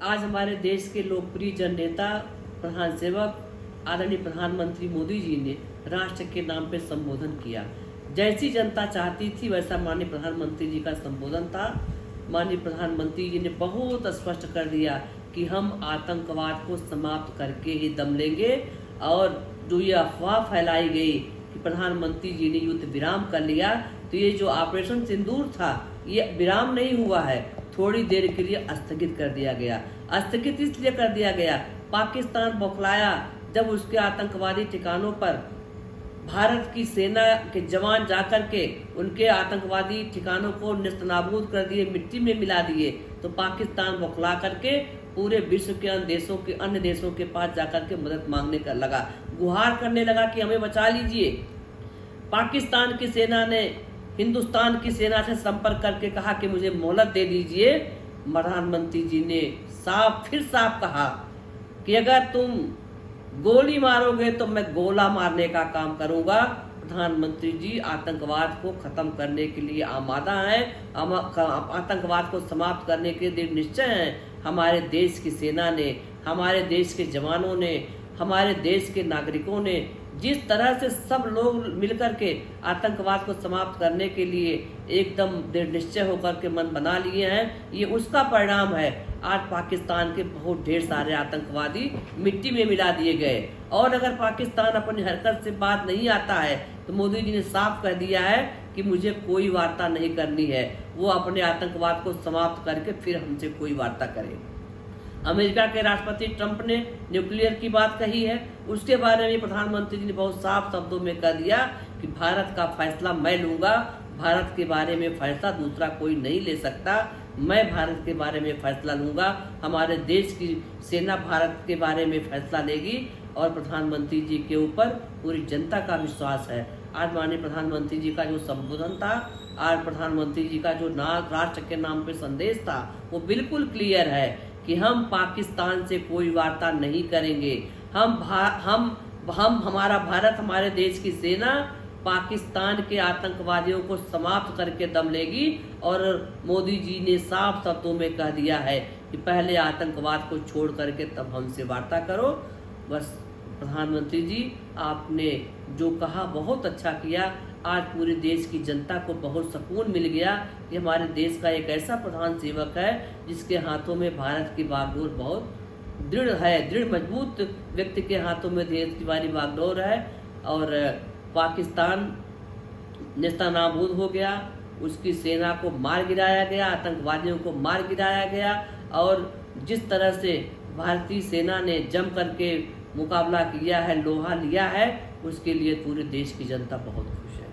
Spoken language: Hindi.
आज हमारे देश के लोकप्रिय जन नेता प्रधान सेवक आदरणीय प्रधानमंत्री मोदी जी ने राष्ट्र के नाम पे संबोधन किया। जैसी जनता चाहती थी वैसा माननीय प्रधानमंत्री जी का संबोधन था। माननीय प्रधानमंत्री जी ने बहुत स्पष्ट कर दिया कि हम आतंकवाद को समाप्त करके ही दम लेंगे। और जो ये अफवाह फैलाई गई कि प्रधानमंत्री जी ने युद्ध विराम कर लिया, तो ये जो ऑपरेशन सिंदूर था ये विराम नहीं हुआ है, थोड़ी देर के लिए स्थगित कर दिया गया। स्थगित इसलिए कर दिया गया, पाकिस्तान बौखलाया जब उसके आतंकवादी ठिकानों पर भारत की सेना के जवान जाकर के उनके आतंकवादी ठिकानों को नेस्तनाबूद कर दिए, मिट्टी में मिला दिए। तो पाकिस्तान बौखला करके पूरे विश्व के अन्य देशों के पास जाकर के मदद मांगने का लगा, गुहार करने लगा कि हमें बचा लीजिए। पाकिस्तान की सेना ने हिंदुस्तान की सेना से संपर्क करके कहा कि मुझे मोहलत दे दीजिए। प्रधानमंत्री जी ने फिर साफ कहा कि अगर तुम गोली मारोगे तो मैं गोला मारने का काम करूंगा। प्रधानमंत्री जी आतंकवाद को खत्म करने के लिए आमादा हैं, आतंकवाद को समाप्त करने के दृढ़ निश्चय हैं। हमारे देश की सेना ने, हमारे देश के जवानों ने, हमारे देश के नागरिकों ने जिस तरह से सब लोग मिलकर के आतंकवाद को समाप्त करने के लिए एकदम दृढ़ निश्चय होकर के मन बना लिए हैं, ये उसका परिणाम है। आज पाकिस्तान के बहुत ढेर सारे आतंकवादी मिट्टी में मिला दिए गए। और अगर पाकिस्तान अपनी हरकत से बात नहीं आता है तो मोदी जी ने साफ कह दिया है कि मुझे कोई वार्ता नहीं करनी है, वो अपने आतंकवाद को समाप्त करके फिर हमसे कोई वार्ता करे। अमेरिका के राष्ट्रपति ट्रंप ने न्यूक्लियर की बात कही है, उसके बारे में प्रधानमंत्री जी ने बहुत साफ शब्दों में कह दिया कि भारत का फैसला मैं लूंगा, भारत के बारे में फैसला दूसरा कोई नहीं ले सकता, मैं भारत के बारे में फैसला लूंगा। हमारे देश की सेना भारत के बारे में फैसला लेगी और प्रधानमंत्री जी के ऊपर पूरी जनता का विश्वास है। आज माननीय प्रधानमंत्री जी का जो संबोधन था, आज प्रधानमंत्री जी का जो राष्ट्र के नाम पे संदेश था, वो बिल्कुल क्लियर है कि हम पाकिस्तान से कोई वार्ता नहीं करेंगे। हमारा भारत, हमारे देश की सेना पाकिस्तान के आतंकवादियों को समाप्त करके दम लेगी। और मोदी जी ने साफ शब्दों में कह दिया है कि पहले आतंकवाद को छोड़ करके तब हमसे वार्ता करो। बस प्रधानमंत्री जी, आपने जो कहा बहुत अच्छा किया। आज पूरे देश की जनता को बहुत सुकून मिल गया कि हमारे देश का एक ऐसा प्रधान सेवक है जिसके हाथों में भारत की बागडोर बहुत दृढ़ है, दृढ़ मजबूत व्यक्ति के हाथों में देश की बारी बागडोर है। और पाकिस्तान नेस्तनाबूद हो गया, उसकी सेना को मार गिराया गया, आतंकवादियों को मार गिराया गया। और जिस तरह से भारतीय सेना ने जम करके मुकाबला किया है, लोहा लिया है, उसके लिए पूरे देश की जनता बहुत खुश है।